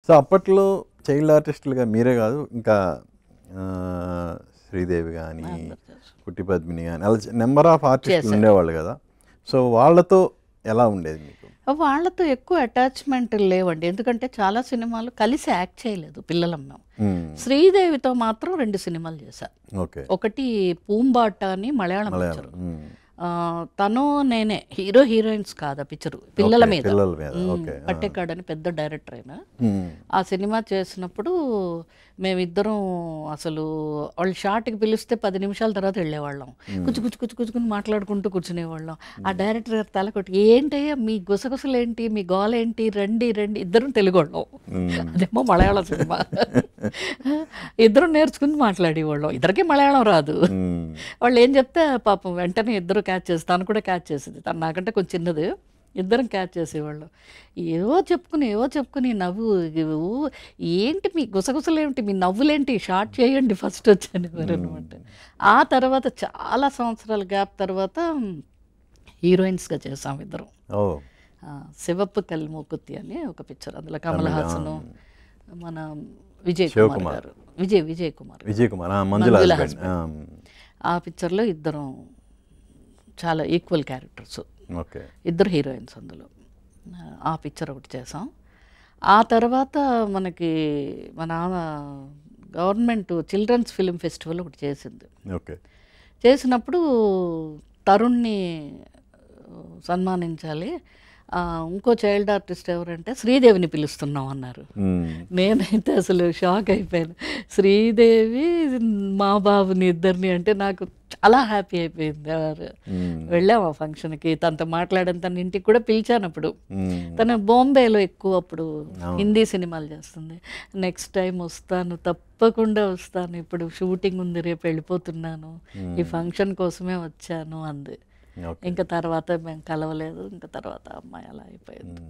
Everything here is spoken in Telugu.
సో అప్పట్లో చైల్డ్ ఆర్టిస్టులుగా మీరే కాదు, ఇంకా శ్రీదేవి కానీ, కుట్టి పద్మిని కానీ, అలా నెంబర్ ఆఫ్ ఆర్టిస్టులు ఉండేవాళ్ళు కదా. సో వాళ్ళతో ఎలా ఉండేది మీకు? వాళ్ళతో ఎక్కువ అటాచ్మెంట్ లేవండి, ఎందుకంటే చాలా సినిమాలు కలిసి యాక్ట్ చేయలేదు పిల్లలం మేము. శ్రీదేవితో మాత్రం 2 సినిమాలు చేశా. ఒకటి పూంబాట అని మలయాళం పిక్చర్. తను నేనే హీరో హీరోయిన్స్ కాదు, ఆ పిక్చరు పిల్లల మీద. పట్టెకాడ్ అని పెద్ద డైరెక్టర్ అయినా ఆ సినిమా చేసినప్పుడు మేమిద్దరం అసలు వాళ్ళు షార్ట్కి పిలిస్తే 10 నిమిషాల తర్వాత వెళ్ళేవాళ్ళం. కూర్చుకుని మాట్లాడుకుంటూ కూర్చునేవాళ్ళం. ఆ డైరెక్టర్ గారు తలకొట్టి, ఏంటయ్యా మీ గుసగుసలేంటి, మీ గోలేంటి, రండి రండి. ఇద్దరం తెలుగోళ్ళం, అదేమో మలయాళం సినిమా. ఇద్దరం నేర్చుకుని మాట్లాడేవాళ్ళం. ఇద్దరికి మలయాళం రాదు. వాళ్ళు ఏం చెప్తే పాపం వెంటనే ఇద్దరు క్యాచ్ చేసి, తను కూడా క్యాచ్ చేసేది, తను నాకంటే కొంచెం చిన్నది. ఇద్దరం క్యాచ్ చేసేవాళ్ళం. ఏవో చెప్పుకుని నవ్వు, ఏంటి మీ గుసగుసలేంటి, మీ నవ్వులేంటి, షార్ట్ చేయండి ఫస్ట్ వచ్చాను అనమాట. ఆ తర్వాత చాలా సంవత్సరాల గ్యాప్ తర్వాత హీరోయిన్స్గా చేసాం ఇద్దరం. శివప్పు కల్మూకుత్తి అని ఒక పిక్చర్, అందులో కమల్ హాసన్, మన విజయ్ కుమార్ గారు, విజయ్ కుమార్ మంజుల హస్బెండ్. ఆ పిక్చర్లో ఇద్దరం చాలా ఈక్వల్ క్యారెక్టర్స్, ఇద్దరు హీరోయిన్స్ అందులో. ఆ పిక్చర్ ఒకటి చేసాం. ఆ తర్వాత మనకి మన గవర్నమెంట్ చిల్డ్రన్స్ ఫిలిం ఫెస్టివల్ ఒకటి చేసింది. చేసినప్పుడు తరుణ్ని సన్మానించాలి, ఇంకో చైల్డ్ ఆర్టిస్ట్ ఎవరంటే శ్రీదేవిని పిలుస్తున్నాం అన్నారు. నేనైతే అసలు షాక్ అయిపోయాను. శ్రీదేవి మా బాబుని ఇద్దరిని అంటే నాకు చాలా హ్యాపీ అయిపోయింది. వెళ్ళాము ఆ ఫంక్షన్కి, తనతో మాట్లాడాను, తన ఇంటికి కూడా పిలిచాను. అప్పుడు తను బాంబేలో ఎక్కువ అప్పుడు హిందీ సినిమాలు చేస్తుంది. నెక్స్ట్ టైం వస్తాను, తప్పకుండా వస్తాను, ఇప్పుడు షూటింగ్ ఉంది, రేపు వెళ్ళిపోతున్నాను, ఈ ఫంక్షన్ కోసమే వచ్చాను అంది. ఇంకా తర్వాత మేము కలవలేదు. ఇంకా తర్వాత అమ్మాయి అలా అయిపోయింది.